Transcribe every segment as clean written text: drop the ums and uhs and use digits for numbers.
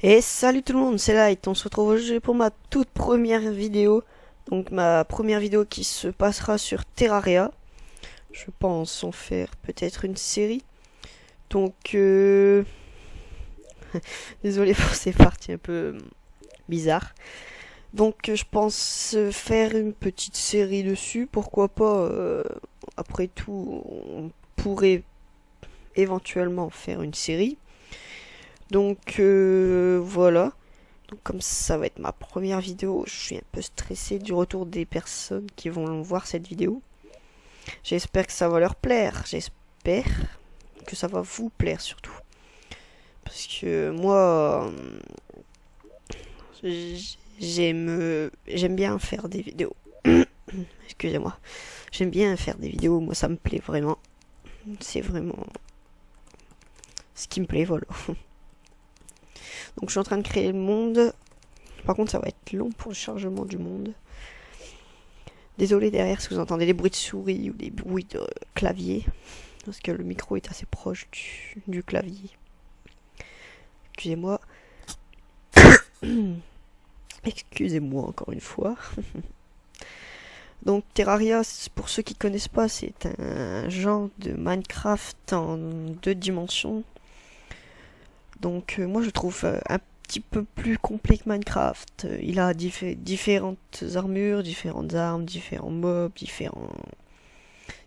Et salut tout le monde, c'est Light, on se retrouve aujourd'hui pour ma toute première vidéo. Donc ma première vidéo qui se passera sur Terraria. Je pense en faire peut-être une série. Donc désolé pour ces parties un peu bizarres. Donc je pense faire une petite série dessus. Pourquoi pas, après tout, on pourrait éventuellement faire une série. Donc voilà. Donc comme ça va être ma première vidéo, je suis un peu stressé du retour des personnes qui vont voir cette vidéo. J'espère que ça va leur plaire, j'espère que ça va vous plaire surtout. Parce que moi, j'aime bien faire des vidéos. Excusez-moi. J'aime bien faire des vidéos, moi ça me plaît vraiment. C'est vraiment ce qui me plaît, voilà. Donc je suis en train de créer le monde. Par contre ça va être long pour le chargement du monde. Désolé derrière si vous entendez des bruits de souris ou des bruits de clavier. Parce que le micro est assez proche du clavier. Excusez-moi. Excusez-moi encore une fois. Donc Terraria, pour ceux qui connaissent pas, c'est un genre de Minecraft en 2 dimensions. Donc moi je trouve un petit peu plus complet que Minecraft. Il a différentes armures, différentes armes, différents mobs,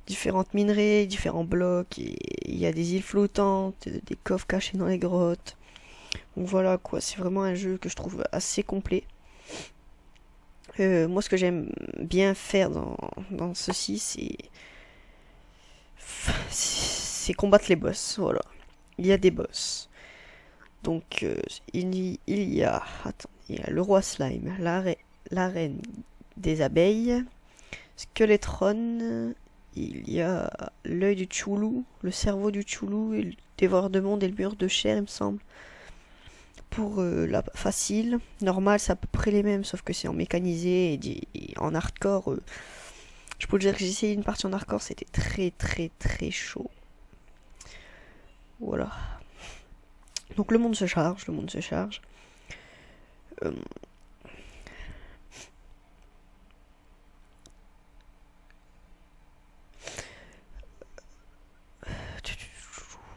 différentes minerais, différents blocs. Et il y a des îles flottantes, des coffres cachés dans les grottes. Donc voilà quoi, c'est vraiment un jeu que je trouve assez complet. Moi ce que j'aime bien faire dans ceci, c'est combattre les boss. Voilà, il y a des boss. Donc il y a le roi slime, la reine des abeilles, Skeletron, il y a l'œil du Chulu, le cerveau du Chulu, et le dévoreur de monde et le mur de chair, il me semble. Pour la facile, normal, c'est à peu près les mêmes, sauf que c'est en mécanisé et en hardcore. Je peux te dire que j'ai essayé une partie en hardcore, c'était très très très chaud. Voilà. Donc le monde se charge, le monde se charge.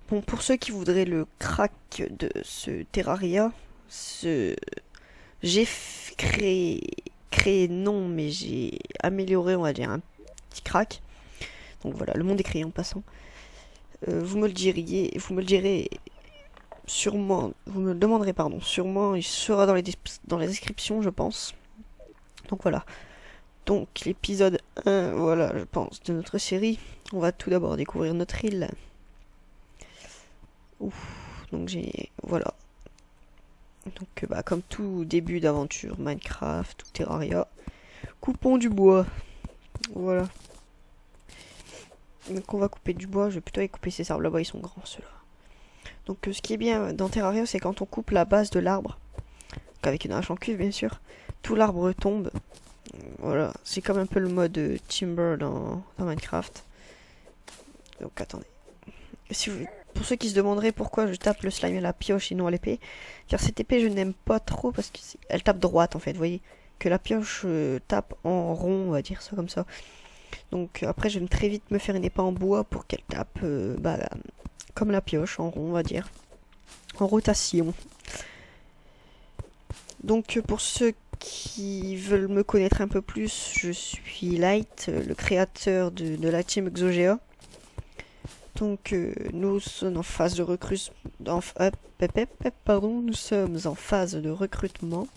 Bon, pour ceux qui voudraient le crack de ce Terraria, j'ai créé non, mais j'ai amélioré, on va dire, un petit crack. Donc voilà, le monde est créé en passant. Vous me le direz sûrement, vous me le demanderez, pardon, sûrement, il sera dans les descriptions, je pense. Donc voilà. Donc l'épisode 1, voilà, je pense, de notre série. On va tout d'abord découvrir notre île. Ouf, donc voilà. Donc bah, comme tout début d'aventure Minecraft ou Terraria, coupons du bois. Voilà. Donc on va couper du bois, je vais plutôt aller couper ces arbres là-bas, ils sont grands ceux-là. Donc ce qui est bien dans Terraria, c'est quand on coupe la base de l'arbre, avec une hache en cuivre bien sûr, tout l'arbre tombe. Voilà, c'est comme un peu le mode Timber dans Minecraft. Donc attendez. Pour ceux qui se demanderaient pourquoi je tape le slime à la pioche et non à l'épée, car cette épée je n'aime pas trop parce qu'elle tape droite en fait, vous voyez. Que la pioche tape en rond, on va dire ça comme ça. Donc après je vais très vite me faire une épée en bois pour qu'elle tape comme la pioche, en rond on va dire. En rotation. Donc pour ceux qui veulent me connaître un peu plus, je suis Light, le créateur de la team Exogea. Donc nous sommes en phase de recrutement. Nous sommes en phase de recrutement.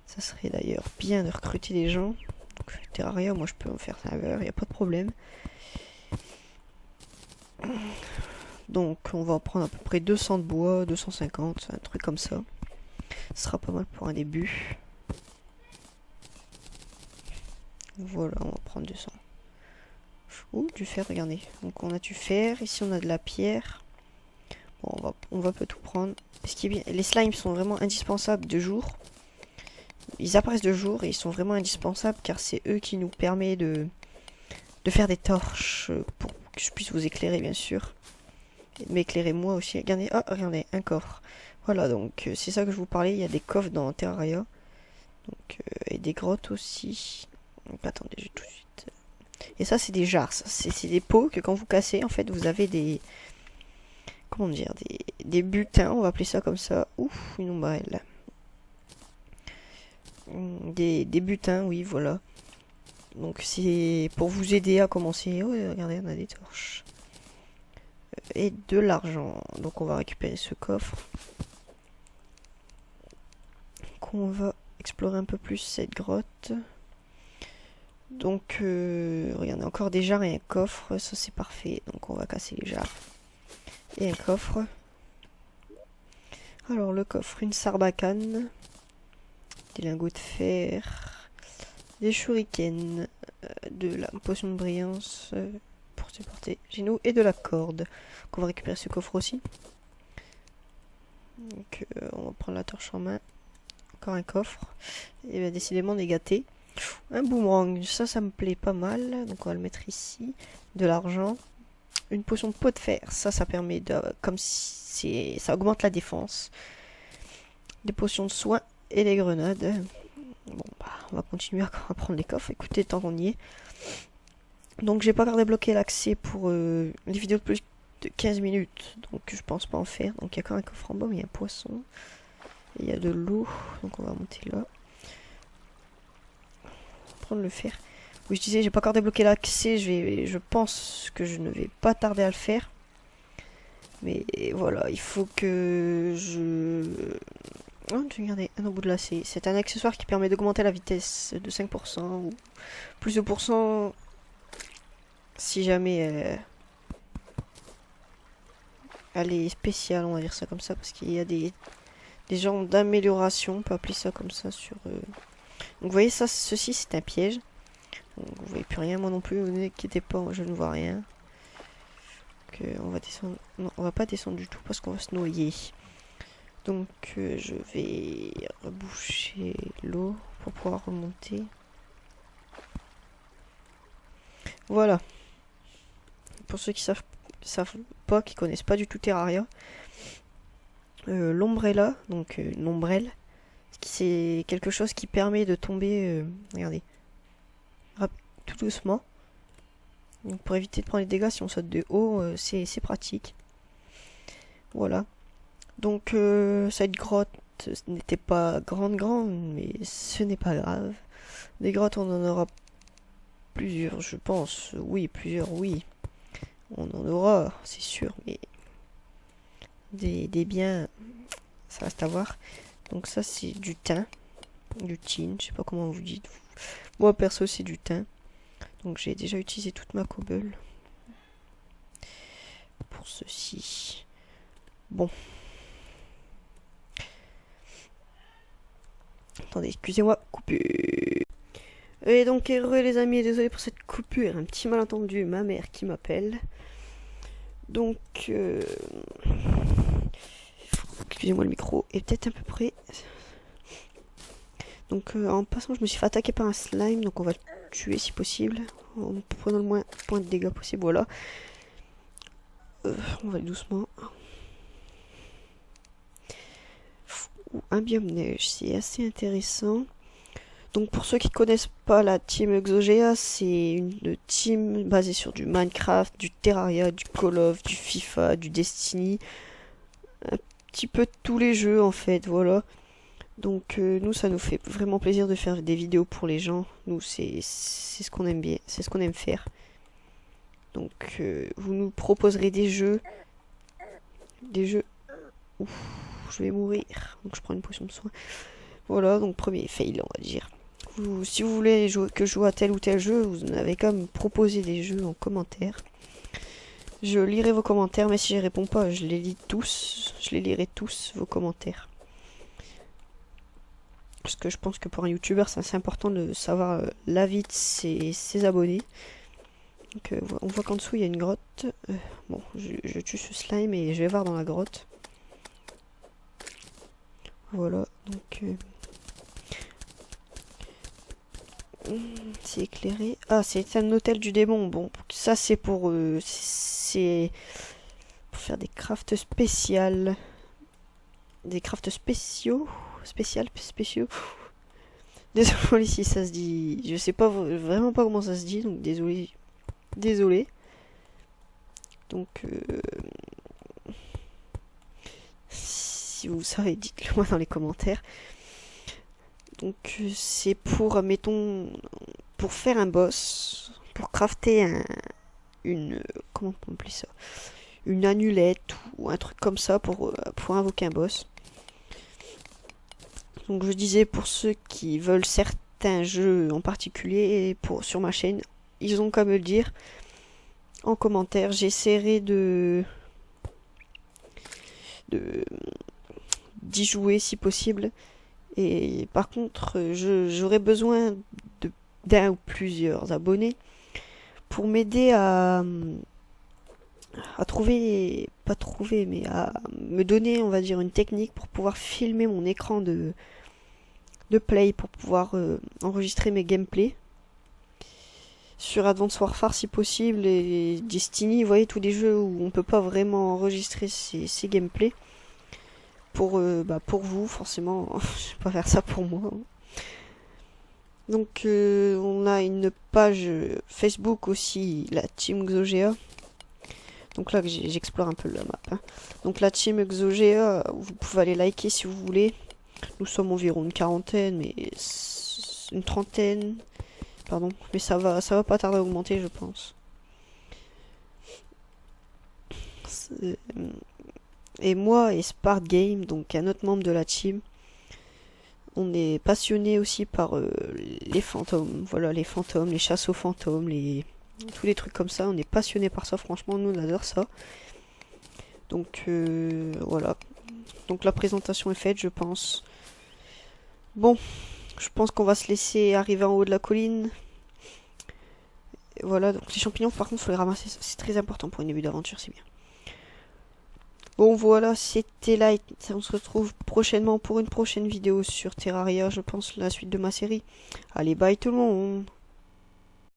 Ça serait d'ailleurs bien de recruter des gens. Donc Terraria, moi je peux en faire serveur, il n'y a pas de problème. Donc on va en prendre à peu près 200 de bois, 250, un truc comme ça. Ce sera pas mal pour un début. Voilà, on va prendre 200. Ouh, du fer, regardez. Donc on a du fer, ici on a de la pierre. Bon, on va pas tout prendre. Ce qui est bien, les slimes sont vraiment indispensables de jour. Ils apparaissent de jour et ils sont vraiment indispensables car c'est eux qui nous permettent de faire des torches pour que je puisse vous éclairer bien sûr. Et m'éclairer moi aussi. Regardez, oh regardez, un corps. Voilà, donc c'est ça que je vous parlais. Il y a des coffres dans Terraria. Donc, et des grottes aussi. Donc, attendez, je vais tout de suite. Et ça, c'est des jarres. C'est des pots que quand vous cassez, en fait, vous avez des. Comment dire, des butins, on va appeler ça comme ça. Ouf, une ombrelle. Des butins, oui, voilà. Donc c'est pour vous aider à commencer. Oh, regardez, on a des torches. Et de l'argent. Donc on va récupérer ce coffre. Donc on va explorer un peu plus cette grotte. Donc regardez, encore des jarres et un coffre. Ça c'est parfait. Donc on va casser les jarres. Et un coffre. Alors le coffre, une sarbacane. Des lingots de fer. Des shurikens. De la potion de brillance. Pour se porter chez nous. Et de la corde. Donc on va récupérer ce coffre aussi. Donc on va prendre la torche en main. Encore un coffre. Et bien décidément on est gâté. Un boomerang, ça me plaît pas mal. Donc on va le mettre ici. De l'argent. Une potion de pot de fer. Ça permet de. Comme si ça augmente la défense. Des potions de soin et les grenades. Bon bah on va continuer à prendre les coffres. Écoutez, tant qu'on y est. Donc j'ai pas encore débloqué l'accès pour les vidéos de plus de 15 minutes. Donc je pense pas en faire. Donc il y a quand même un coffre en bas, mais il y a un poisson. Et il y a de l'eau. Donc on va monter là. Prendre le fer. Oui, je disais, j'ai pas encore débloqué l'accès. Je pense que je ne vais pas tarder à le faire. Mais voilà, il faut que je. Oh, regardez, un embout de lacet. C'est un accessoire qui permet d'augmenter la vitesse de 5% ou plus de pourcents si jamais elle est spéciale, on va dire ça comme ça, parce qu'il y a des genres d'amélioration, on peut appeler ça comme ça sur. Donc vous voyez ça, ceci c'est un piège. Donc, vous voyez plus rien, moi non plus, ne vous inquiétez pas, je ne vois rien. Donc, on va descendre. Non, on va pas descendre du tout parce qu'on va se noyer. Donc je vais reboucher l'eau pour pouvoir remonter. Voilà. Pour ceux qui savent pas, qui connaissent pas du tout Terraria, l'ombrella, donc une ombrelle, c'est quelque chose qui permet de tomber, regardez, tout doucement. Donc pour éviter de prendre les dégâts si on saute de haut, c'est pratique. Voilà. Donc cette grotte n'était pas grande, mais ce n'est pas grave. Des grottes, on en aura plusieurs, je pense. Oui, plusieurs, oui. On en aura, c'est sûr, mais des biens, ça reste à voir. Donc ça, c'est du thym, du tin, je sais pas comment vous dites. Moi, perso, c'est du thym. Donc j'ai déjà utilisé toute ma cobble pour ceci. Bon. Attendez, excusez-moi, coupure. Et donc, heureux les amis, désolé pour cette coupure, un petit malentendu, ma mère qui m'appelle. Donc, excusez-moi, le micro est peut-être un peu près. Donc, en passant, je me suis fait attaquer par un slime, donc on va le tuer si possible, en prenant le moins point de dégâts possible, voilà. On va aller doucement. Un biome neige, c'est assez intéressant. Donc pour ceux qui ne connaissent pas la team Exogea, c'est une team basée sur du Minecraft, du Terraria, du Call of, du FIFA, du Destiny. Un petit peu de tous les jeux en fait, voilà. Donc nous ça nous fait vraiment plaisir de faire des vidéos pour les gens. Nous c'est ce qu'on aime bien, c'est ce qu'on aime faire. Donc vous nous proposerez des jeux. Ouf, je vais mourir. Donc je prends une potion de soin. Voilà, donc premier fail on va dire. Si vous voulez que je joue à tel ou tel jeu, vous n'avez qu'à me proposer des jeux en commentaire. Je lirai vos commentaires, mais si je réponds pas, je les lis tous. Je les lirai tous, vos commentaires. Parce que je pense que pour un youtubeur, c'est assez important de savoir l'avis de ses abonnés. Donc, on voit qu'en dessous, il y a une grotte. Bon, je tue ce slime et je vais voir dans la grotte. Voilà, donc... c'est éclairé. Ah, c'est un hôtel du démon. Bon, ça c'est pour faire des crafts spéciales. des crafts spéciaux. Spéciaux. Désolé si ça se dit. Je sais pas vraiment pas comment ça se dit, donc désolé. Désolé. Donc si vous savez, dites-le moi dans les commentaires. Donc c'est pour, mettons, pour faire un boss, pour crafter comment on appelle ça, une amulette ou un truc comme ça pour invoquer un boss. Donc je disais, pour ceux qui veulent certains jeux en particulier sur ma chaîne, ils ont qu'à me le dire en commentaire. J'essaierai d'y jouer si possible. Et par contre, j'aurais besoin d'un ou plusieurs abonnés pour m'aider à trouver, pas trouver, mais à me donner, on va dire, une technique pour pouvoir filmer mon écran de play, pour pouvoir enregistrer mes gameplays sur Advance Warfare si possible, et Destiny, vous voyez, tous les jeux où on peut pas vraiment enregistrer ces gameplays. Pour vous, forcément, je vais pas faire ça pour moi. Donc on a une page Facebook aussi, la Team Exogea. Donc là j'explore un peu la map. Hein. Donc la Team Exogea, vous pouvez aller liker si vous voulez. Nous sommes environ une quarantaine, mais une trentaine. Pardon, mais ça va pas tarder à augmenter, je pense. Et moi et Spark Game, donc un autre membre de la team, on est passionné aussi par les fantômes. Voilà, les fantômes, les chasses aux fantômes, tous les trucs comme ça. On est passionné par ça, franchement, nous on adore ça. Donc voilà. Donc la présentation est faite, je pense. Bon, je pense qu'on va se laisser arriver en haut de la colline. Et voilà, donc les champignons, par contre, il faut les ramasser. C'est très important pour une début d'aventure, c'est bien. Bon voilà, c'était Light. On se retrouve prochainement pour une prochaine vidéo sur Terraria, je pense, la suite de ma série. Allez, bye tout le monde!